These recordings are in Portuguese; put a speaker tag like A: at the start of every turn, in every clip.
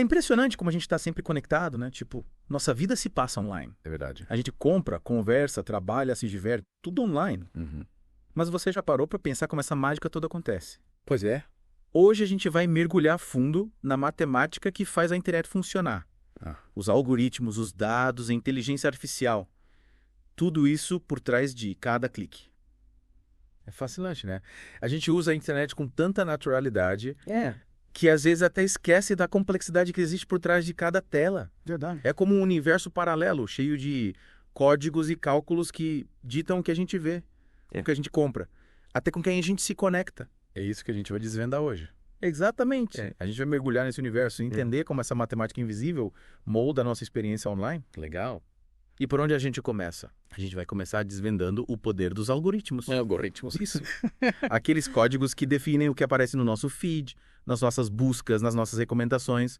A: É impressionante como a gente está sempre conectado, né? Tipo, nossa vida se passa online.
B: É verdade.
A: A gente compra, conversa, trabalha, se diverte, tudo online.
B: Uhum.
A: Mas você já parou para pensar como essa mágica toda acontece?
B: Pois é.
A: Hoje a gente vai mergulhar fundo na matemática que faz a internet funcionar.
B: Ah.
A: Os algoritmos, os dados, a inteligência artificial. Tudo isso por trás de cada clique.
B: É fascinante, né? A gente usa a internet com tanta naturalidade
A: É,
B: que às vezes até esquece da complexidade que existe por trás de cada tela.
A: verdade.
B: É como um universo paralelo, cheio de códigos e cálculos que ditam o que a gente vê, o que a gente compra, até com quem a gente se conecta. É isso que a gente vai desvendar hoje.
A: Exatamente.
B: A gente vai mergulhar nesse universo e entender como essa matemática invisível molda a nossa experiência online.
A: Legal.
B: E por onde a gente começa?
A: A gente vai começar desvendando o poder dos algoritmos.
B: Algoritmos.
A: Isso.
B: Aqueles códigos que definem o que aparece no nosso feed, nas nossas buscas, nas nossas recomendações.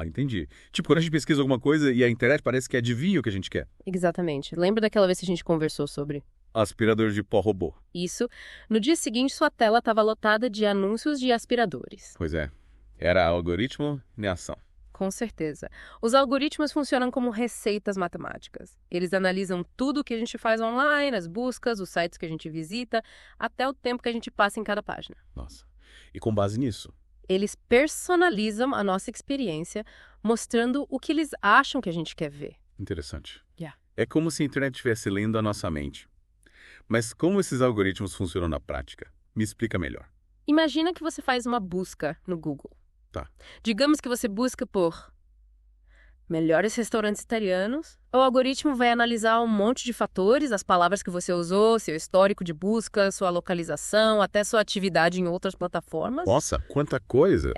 B: Entendi. Tipo, quando a gente pesquisa alguma coisa e a internet parece que adivinha o que a gente quer.
C: Exatamente. Lembra daquela vez que a gente conversou sobre
B: Aspirador de pó robô.
C: isso? No dia seguinte, sua tela estava lotada de anúncios de aspiradores.
B: Pois é. Era algoritmo em ação.
C: Com certeza. Os algoritmos funcionam como receitas matemáticas. Eles analisam tudo o que a gente faz online, as buscas, os sites que a gente visita, até o tempo que a gente passa em cada página.
B: Nossa. E com base nisso?
C: Eles personalizam a nossa experiência, mostrando o que eles acham que a gente quer ver.
B: Interessante.
C: Yeah.
B: É como se a internet estivesse lendo a nossa mente. Mas como esses algoritmos funcionam na prática? Me explica melhor.
C: Imagina que você faz uma busca no Google.
B: Tá.
C: Digamos que você busca por melhores restaurantes italianos. O algoritmo vai analisar um monte de fatores, as palavras que você usou, seu histórico de busca, sua localização, até sua atividade em outras plataformas.
B: Nossa, quanta coisa!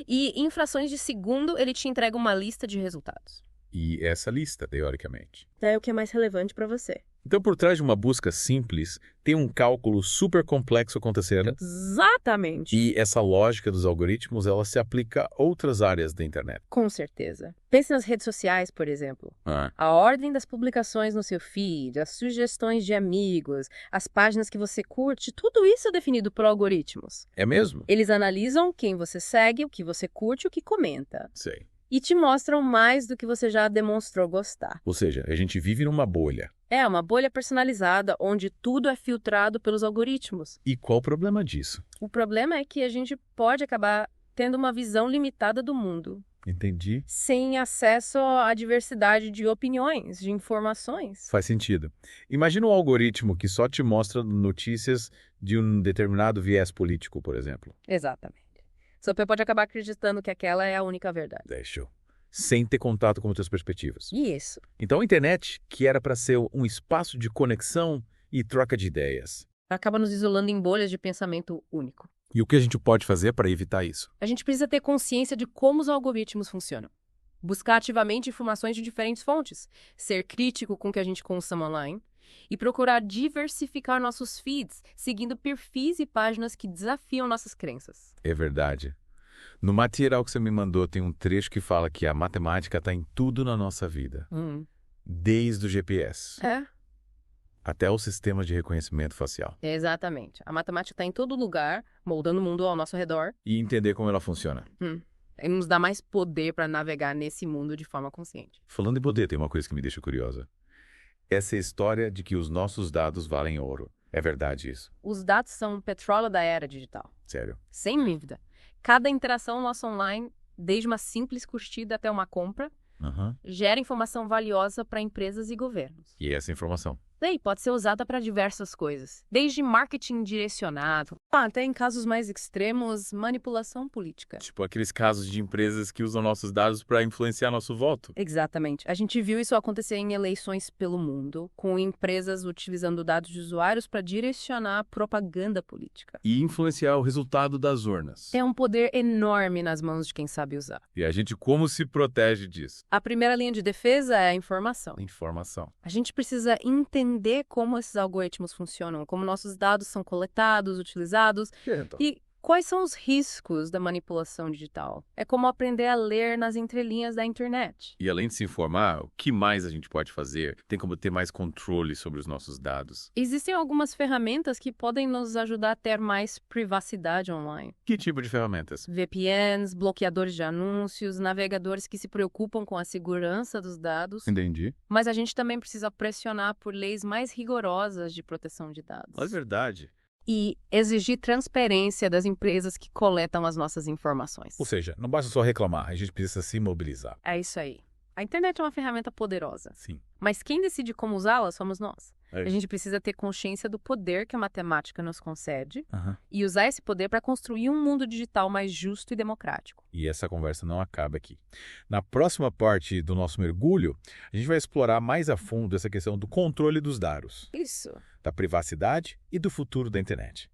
C: E em frações de segundo ele te entrega uma lista de resultados.
B: E essa lista, teoricamente.
C: É o que é mais relevante para você.
B: Então, por trás de uma busca simples, tem um cálculo super complexo acontecendo.
C: Exatamente.
B: E essa lógica dos algoritmos, ela se aplica a outras áreas da internet.
C: Com certeza. Pense nas redes sociais, por exemplo. A ordem das publicações no seu feed, as sugestões de amigos, as páginas que você curte, tudo isso é definido por algoritmos.
B: É mesmo?
C: Eles analisam quem você segue, o que você curte, o que comenta.
B: Sei.
C: E te mostram mais do que você já demonstrou gostar.
B: Ou seja, a gente vive numa bolha.
C: É uma bolha personalizada, onde tudo é filtrado pelos algoritmos.
B: E qual o problema disso?
C: O problema é que a gente pode acabar tendo uma visão limitada do mundo,
B: Entendi.
C: sem acesso à diversidade de opiniões, de informações.
B: Faz sentido. Imagina um algoritmo que só te mostra notícias de um determinado viés político, por exemplo.
C: Exatamente. Você pode acabar acreditando que aquela é a única verdade.
B: Deixa eu. Sem ter contato com outras perspectivas.
C: Isso.
B: Então a internet, que era para ser um espaço de conexão e troca de ideias.
C: Acaba nos isolando em bolhas de pensamento único.
B: E o que a gente pode fazer para evitar isso?
C: A gente precisa ter consciência de como os algoritmos funcionam. Buscar ativamente informações de diferentes fontes. Ser crítico com o que a gente consome online. E procurar diversificar nossos feeds, seguindo perfis e páginas que desafiam nossas crenças.
B: É verdade. No material que você me mandou tem um trecho que fala que a matemática está em tudo na nossa vida. Desde o GPS até o sistema de reconhecimento facial.
C: Exatamente. A matemática está em todo lugar, moldando o mundo ao nosso redor.
B: E entender como ela funciona.
C: E nos dá mais poder para navegar nesse mundo de forma consciente.
B: Falando em poder, tem uma coisa que me deixa curiosa. Essa história de que os nossos dados valem ouro. É verdade isso?
C: Os dados são o petróleo da era digital.
B: Sério?
C: Sem dúvida. Cada interação nossa online, desde uma simples curtida até uma compra, gera informação valiosa para empresas e governos.
B: E essa informação?
C: Daí pode ser usada para diversas coisas, desde marketing direcionado, até em casos mais extremos, manipulação política.
B: Tipo aqueles casos de empresas que usam nossos dados para influenciar nosso voto.
C: Exatamente. A gente viu isso acontecer em eleições pelo mundo, com empresas utilizando dados de usuários para direcionar propaganda política.
B: E influenciar o resultado das urnas.
C: É um poder enorme nas mãos de quem sabe usar.
B: E a gente como se protege disso?
C: A primeira linha de defesa é a informação.
B: Informação.
C: A gente precisa entender como esses algoritmos funcionam, como nossos dados são coletados, utilizados e Quais são os riscos da manipulação digital? É como aprender a ler nas entrelinhas da internet.
B: E além de se informar, o que mais a gente pode fazer? Tem como ter mais controle sobre os nossos dados?
C: Existem algumas ferramentas que podem nos ajudar a ter mais privacidade online.
B: Que tipo de ferramentas?
C: VPNs, bloqueadores de anúncios, navegadores que se preocupam com a segurança dos dados.
B: Entendi.
C: Mas a gente também precisa pressionar por leis mais rigorosas de proteção de dados.
B: É verdade.
C: E exigir transparência das empresas que coletam as nossas informações.
B: Ou seja, não basta só reclamar, a gente precisa se mobilizar.
C: É isso aí. A internet é uma ferramenta poderosa.
B: Sim.
C: Mas quem decide como usá-la somos nós.
B: É.
C: A gente precisa ter consciência do poder que a matemática nos concede
B: Uhum.
C: e usar esse poder para construir um mundo digital mais justo e democrático.
B: E essa conversa não acaba aqui. Na próxima parte do nosso mergulho, a gente vai explorar mais a fundo essa questão do controle dos dados,
C: Isso.
B: da privacidade e do futuro da internet.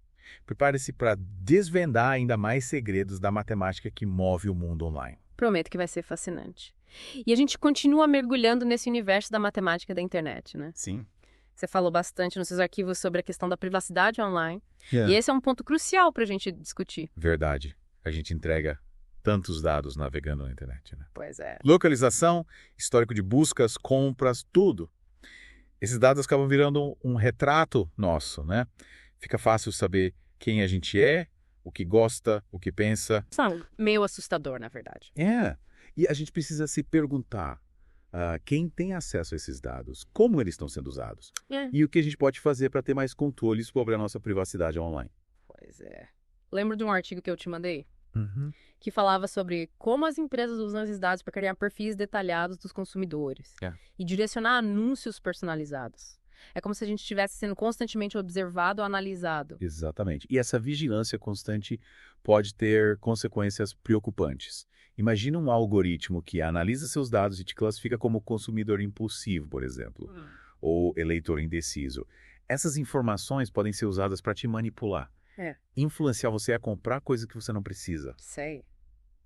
B: Prepare-se para desvendar ainda mais segredos da matemática que move o mundo online.
C: Prometo que vai ser fascinante. E a gente continua mergulhando nesse universo da matemática da internet, né?
B: Sim.
C: Você falou bastante nos seus arquivos sobre a questão da privacidade online. E esse é um ponto crucial para a gente discutir.
B: Verdade. A gente entrega tantos dados navegando na internet, né?
C: Pois é.
B: Localização, histórico de buscas, compras, tudo. Esses dados acabam virando um retrato nosso, né? Fica fácil saber quem a gente é, o que gosta, o que pensa.
C: Meio assustador, na verdade.
B: E a gente precisa se perguntar quem tem acesso a esses dados, como eles estão sendo usados e o que a gente pode fazer para ter mais controle sobre a nossa privacidade online.
C: Pois é. Lembra de um artigo que eu te mandei?
B: Uhum.
C: Que falava sobre como as empresas usam esses dados para criar perfis detalhados dos consumidores e direcionar anúncios personalizados. É como se a gente estivesse sendo constantemente observado ou analisado.
B: Exatamente. E essa vigilância constante pode ter consequências preocupantes. Imagina um algoritmo que analisa seus dados e te classifica como consumidor impulsivo, por exemplo, ou eleitor indeciso. Essas informações podem ser usadas para te manipular. Influenciar você a comprar coisas que você não precisa.
C: Sei.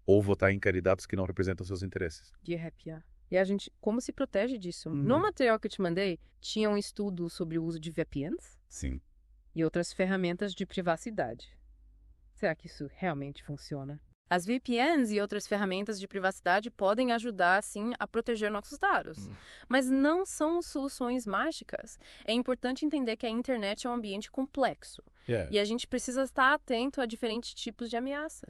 B: Ou votar em candidatos que não representam seus interesses.
C: De arrepiar. E a gente, como se protege disso? No material que eu te mandei, tinha um estudo sobre o uso de VPNs
B: Sim.
C: e outras ferramentas de privacidade. Será que isso realmente funciona? As VPNs e outras ferramentas de privacidade podem ajudar, sim, a proteger nossos dados. Mas não são soluções mágicas. É importante entender que a internet é um ambiente complexo. E a gente precisa estar atento a diferentes tipos de ameaças.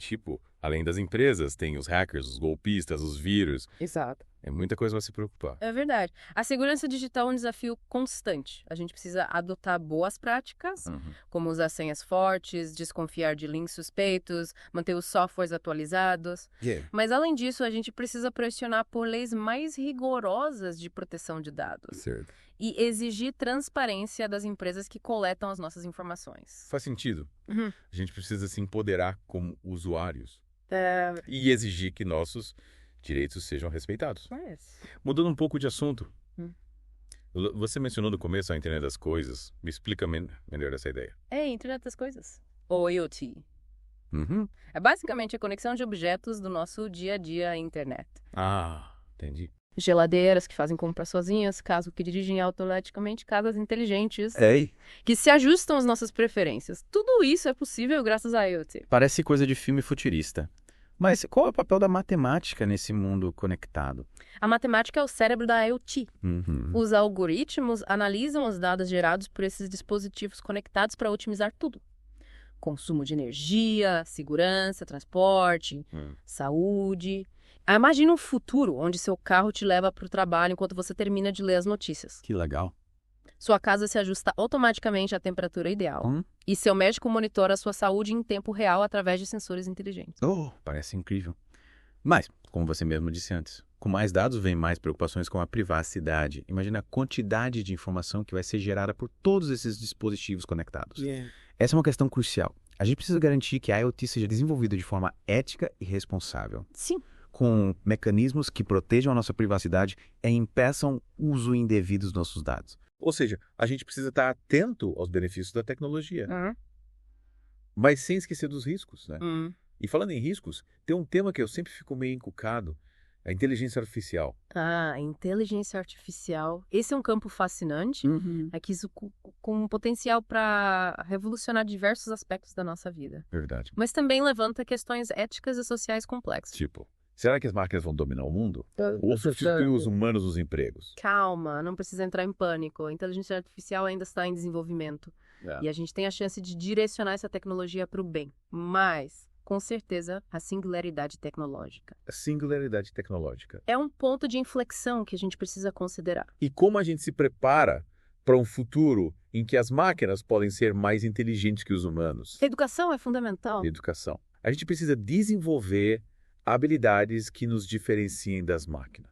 B: Além das empresas, tem os hackers, os golpistas, os vírus.
C: Exato.
B: É muita coisa para se preocupar.
C: É verdade. A segurança digital é um desafio constante. A gente precisa adotar boas práticas, como usar senhas fortes, desconfiar de links suspeitos, manter os softwares atualizados. Mas, além disso, a gente precisa pressionar por leis mais rigorosas de proteção de dados.
B: Certo.
C: E exigir transparência das empresas que coletam as nossas informações.
B: Faz sentido. A gente precisa se empoderar como usuários e exigir que nossos direitos sejam respeitados. Mudando um pouco de assunto, você mencionou no começo a internet das coisas. Me explica melhor essa ideia.
C: Internet das coisas. Ou IoT. É basicamente a conexão de objetos do nosso dia a dia à internet.
B: Entendi.
C: Geladeiras que fazem compras sozinhas, carros que dirigem automaticamente, casas inteligentes que se ajustam às nossas preferências. Tudo isso é possível graças à IoT.
A: Parece coisa de filme futurista. Mas qual é o papel da matemática nesse mundo conectado?
C: A matemática é o cérebro da IoT. Os algoritmos analisam os dados gerados por esses dispositivos conectados para otimizar tudo. Consumo de energia, segurança, transporte, saúde. Imagina um futuro onde seu carro te leva para o trabalho enquanto você termina de ler as notícias.
A: Que legal.
C: Sua casa se ajusta automaticamente à temperatura ideal. E seu médico monitora a sua saúde em tempo real através de sensores inteligentes.
A: Parece incrível. Mas, como você mesmo disse antes, com mais dados vem mais preocupações com a privacidade. Imagina a quantidade de informação que vai ser gerada por todos esses dispositivos conectados. Essa é uma questão crucial. A gente precisa garantir que a IoT seja desenvolvida de forma ética e responsável.
C: Sim.
A: Com mecanismos que protejam a nossa privacidade e impeçam o uso indevido dos nossos dados.
B: Ou seja, a gente precisa estar atento aos benefícios da tecnologia, mas sem esquecer dos riscos, né? E falando em riscos, tem um tema que eu sempre fico meio encucado, A inteligência artificial.
C: Ah, inteligência artificial. Esse é um campo fascinante. É que isso com um potencial para revolucionar diversos aspectos da nossa vida.
B: Verdade.
C: Mas também levanta questões éticas e sociais complexas.
B: Tipo, será que as máquinas vão dominar o mundo? Ou substituir os humanos nos empregos?
C: Calma, não precisa entrar em pânico. A inteligência artificial ainda está em desenvolvimento. E a gente tem a chance de direcionar essa tecnologia para o bem. Mas, com certeza, a singularidade tecnológica.
B: A singularidade tecnológica.
C: É um ponto de inflexão que a gente precisa considerar.
B: E como a gente se prepara para um futuro em que as máquinas podem ser mais inteligentes que os humanos?
C: Educação é fundamental.
B: Educação. A gente precisa desenvolver habilidades que nos diferenciem das máquinas.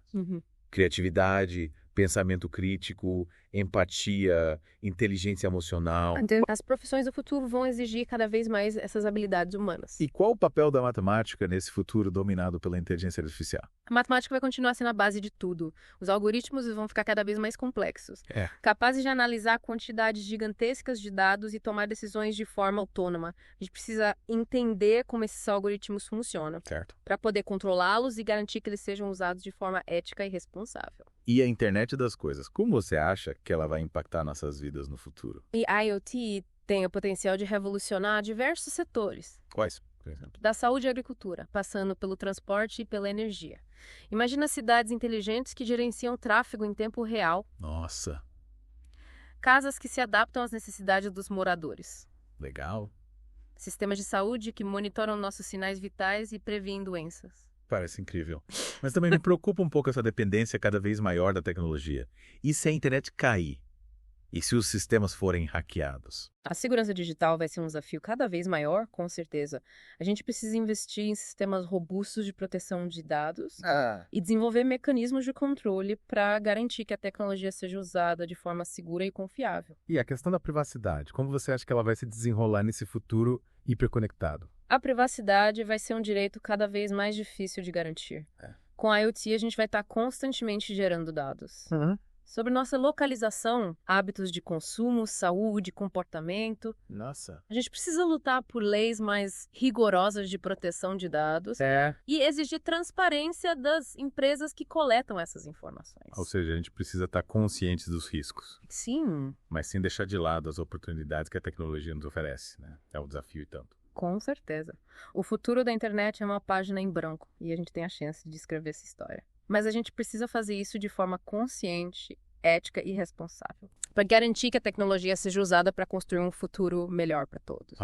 B: Criatividade, pensamento crítico, empatia, inteligência emocional.
C: As profissões do futuro vão exigir cada vez mais essas habilidades humanas.
B: E qual o papel da matemática nesse futuro dominado pela inteligência artificial?
C: A matemática vai continuar sendo a base de tudo. Os algoritmos vão ficar cada vez mais complexos, capazes de analisar quantidades gigantescas de dados e tomar decisões de forma autônoma. A gente precisa entender como esses algoritmos funcionam, para poder controlá-los e garantir que eles sejam usados de forma ética e responsável.
B: E a internet das coisas, como você acha que ela vai impactar nossas vidas no futuro?
C: E a IoT tem o potencial de revolucionar diversos setores.
B: Quais, por exemplo?
C: Da saúde e agricultura, passando pelo transporte e pela energia. Imagina cidades inteligentes que gerenciam tráfego em tempo real.
B: Nossa.
C: Casas que se adaptam às necessidades dos moradores.
B: Legal.
C: Sistemas de saúde que monitoram nossos sinais vitais e prevêem doenças.
B: Parece incrível. Mas também me preocupa um pouco essa dependência cada vez maior da tecnologia. E se a internet cair? E se os sistemas forem hackeados?
C: A segurança digital vai ser um desafio cada vez maior, com certeza. A gente precisa investir em sistemas robustos de proteção de dados e desenvolver mecanismos de controle para garantir que a tecnologia seja usada de forma segura e confiável.
B: E a questão da privacidade, como você acha que ela vai se desenrolar nesse futuro hiperconectado?
C: A privacidade vai ser um direito cada vez mais difícil de garantir. Com a IoT, a gente vai estar constantemente gerando dados. Sobre nossa localização, hábitos de consumo, saúde, comportamento.
B: Nossa.
C: A gente precisa lutar por leis mais rigorosas de proteção de dados e exigir transparência das empresas que coletam essas informações.
B: Ou seja, a gente precisa estar consciente dos riscos.
C: Sim.
B: Mas sem deixar de lado as oportunidades que a tecnologia nos oferece, né? É um desafio e tanto.
C: Com certeza. O futuro da internet é uma página em branco e a gente tem a chance de escrever essa história. Mas a gente precisa fazer isso de forma consciente, ética e responsável, para garantir que a tecnologia seja usada para construir um futuro melhor para todos.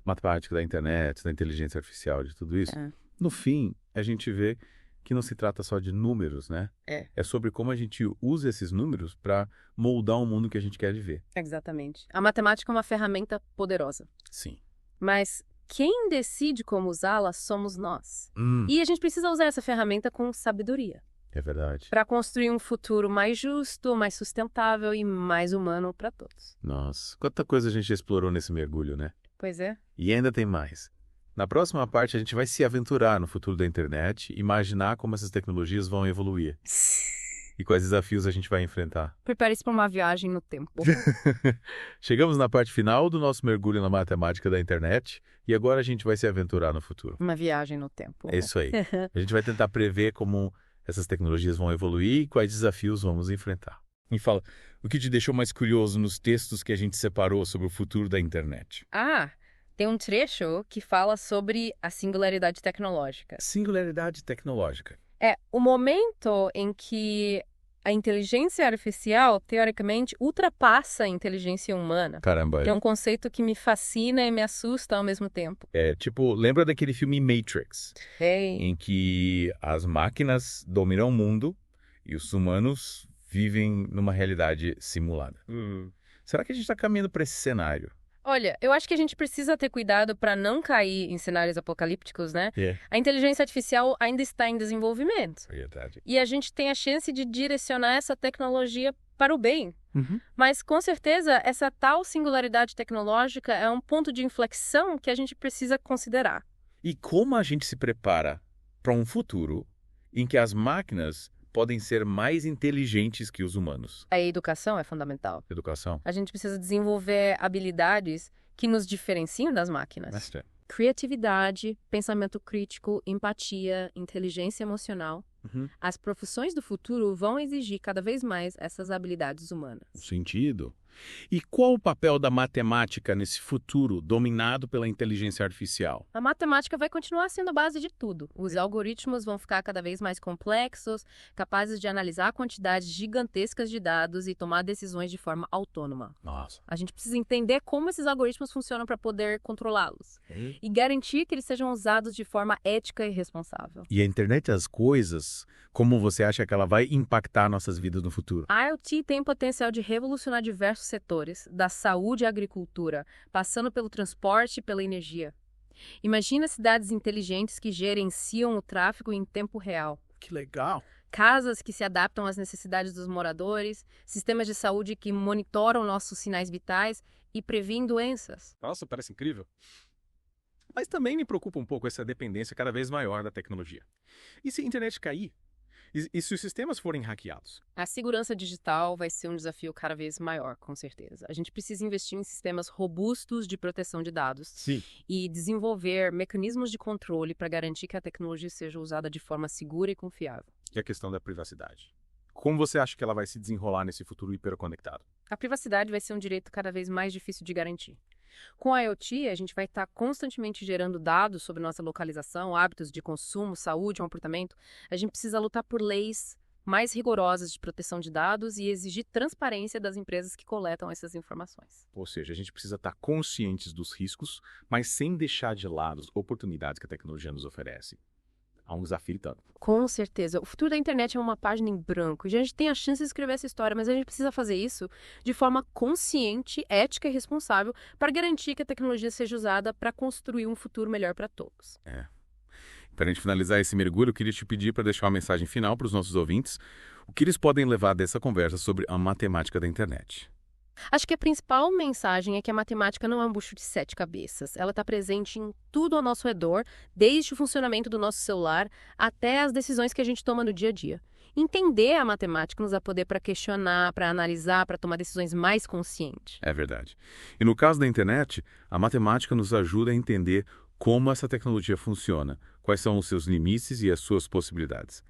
B: Matemática da internet, da inteligência artificial, de tudo isso. No fim, a gente vê que não se trata só de números, né? É sobre como a gente usa esses números para moldar o mundo que a gente quer viver.
C: Exatamente. A matemática é uma ferramenta poderosa.
B: Sim.
C: Mas quem decide como usá-la somos nós. E a gente precisa usar essa ferramenta com sabedoria.
B: É verdade.
C: Para construir um futuro mais justo, mais sustentável e mais humano para todos.
B: Nossa, quanta coisa a gente explorou nesse mergulho, né?
C: Pois é.
B: E ainda tem mais. Na próxima parte, a gente vai se aventurar no futuro da internet e imaginar como essas tecnologias vão evoluir. E quais desafios a gente vai enfrentar.
C: Prepare-se para uma viagem no tempo.
B: Chegamos na parte final do nosso mergulho na matemática da internet e agora a gente vai se aventurar no futuro.
C: Uma viagem no tempo.
B: É isso aí. A gente vai tentar prever como essas tecnologias vão evoluir e quais desafios vamos enfrentar. Me fala, o que te deixou mais curioso nos textos que a gente separou sobre o futuro da internet?
C: Tem um trecho que fala sobre a singularidade tecnológica.
B: Singularidade tecnológica.
C: É o momento em que a inteligência artificial, teoricamente, ultrapassa a inteligência humana.
B: Caramba.
C: Que é um conceito que me fascina e me assusta ao mesmo tempo.
B: Lembra daquele filme Matrix? Em que as máquinas dominam o mundo e os humanos vivem numa realidade simulada. Será que a gente está caminhando para esse cenário?
C: Olha, eu acho que a gente precisa ter cuidado para não cair em cenários apocalípticos, né? A inteligência artificial ainda está em desenvolvimento.
B: Verdade.
C: E a gente tem a chance de direcionar essa tecnologia para o bem. Mas, com certeza, essa tal singularidade tecnológica é um ponto de inflexão que a gente precisa considerar.
B: E como a gente se prepara para um futuro em que as máquinas podem ser mais inteligentes que os humanos?
C: A educação é fundamental.
B: Educação.
C: A gente precisa desenvolver habilidades que nos diferenciam das máquinas. Criatividade, pensamento crítico, empatia, inteligência emocional. As profissões do futuro vão exigir cada vez mais essas habilidades humanas.
B: Sentido. E qual o papel da matemática nesse futuro dominado pela inteligência artificial?
C: A matemática vai continuar sendo a base de tudo. Os algoritmos vão ficar cada vez mais complexos, capazes de analisar quantidades gigantescas de dados e tomar decisões de forma autônoma.
B: Nossa.
C: A gente precisa entender como esses algoritmos funcionam para poder controlá-los e garantir que eles sejam usados de forma ética e responsável.
B: E a internet das coisas, como você acha que ela vai impactar nossas vidas no futuro?
C: A IoT tem potencial de revolucionar diversos setores, da saúde à agricultura, passando pelo transporte e pela energia. Imagina cidades inteligentes que gerenciam o tráfego em tempo real.
B: Que legal!
C: Casas que se adaptam às necessidades dos moradores, sistemas de saúde que monitoram nossos sinais vitais e prevêem doenças.
A: Nossa, parece incrível. Mas também me preocupa um pouco essa dependência cada vez maior da tecnologia. E se a internet cair? E se os sistemas forem hackeados?
C: A segurança digital vai ser um desafio cada vez maior, com certeza. A gente precisa investir em sistemas robustos de proteção de dados.
A: Sim.
C: E desenvolver mecanismos de controle para garantir que a tecnologia seja usada de forma segura e confiável.
A: E a questão da privacidade? Como você acha que ela vai se desenrolar nesse futuro hiperconectado?
C: A privacidade vai ser um direito cada vez mais difícil de garantir. Com a IoT, a gente vai estar constantemente gerando dados sobre nossa localização, hábitos de consumo, saúde, comportamento. A gente precisa lutar por leis mais rigorosas de proteção de dados e exigir transparência das empresas que coletam essas informações.
A: Ou seja, a gente precisa estar conscientes dos riscos, mas sem deixar de lado as oportunidades que a tecnologia nos oferece. Há um desafio tanto.
C: Com certeza. O futuro da internet é uma página em branco. E a gente tem a chance de escrever essa história, mas a gente precisa fazer isso de forma consciente, ética e responsável para garantir que a tecnologia seja usada para construir um futuro melhor para todos.
B: Para a gente finalizar esse mergulho, eu queria te pedir para deixar uma mensagem final para os nossos ouvintes. O que eles podem levar dessa conversa sobre a matemática da internet?
C: Acho que a principal mensagem é que a matemática não é um bicho de 7 cabeças. Ela está presente em tudo ao nosso redor, desde o funcionamento do nosso celular até as decisões que a gente toma no dia a dia. Entender a matemática nos dá poder para questionar, para analisar, para tomar decisões mais conscientes.
B: É verdade. E no caso da internet, a matemática nos ajuda a entender como essa tecnologia funciona, quais são os seus limites e as suas possibilidades.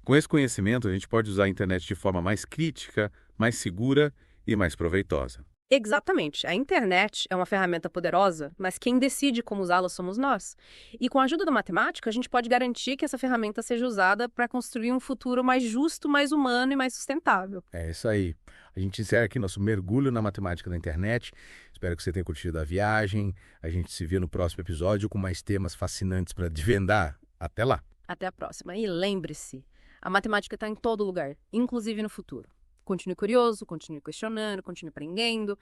B: Com esse conhecimento, a gente pode usar a internet de forma mais crítica, mais segura e mais proveitosa.
C: Exatamente. A internet é uma ferramenta poderosa, mas quem decide como usá-la somos nós. E com a ajuda da matemática, a gente pode garantir que essa ferramenta seja usada para construir um futuro mais justo, mais humano e mais sustentável.
B: É isso aí. A gente encerra aqui nosso mergulho na matemática da internet. Espero que você tenha curtido a viagem. A gente se vê no próximo episódio com mais temas fascinantes para desvendar. Até lá!
C: Até a próxima. E lembre-se, a matemática está em todo lugar, inclusive no futuro. Continue curioso, continue questionando, continue aprendendo.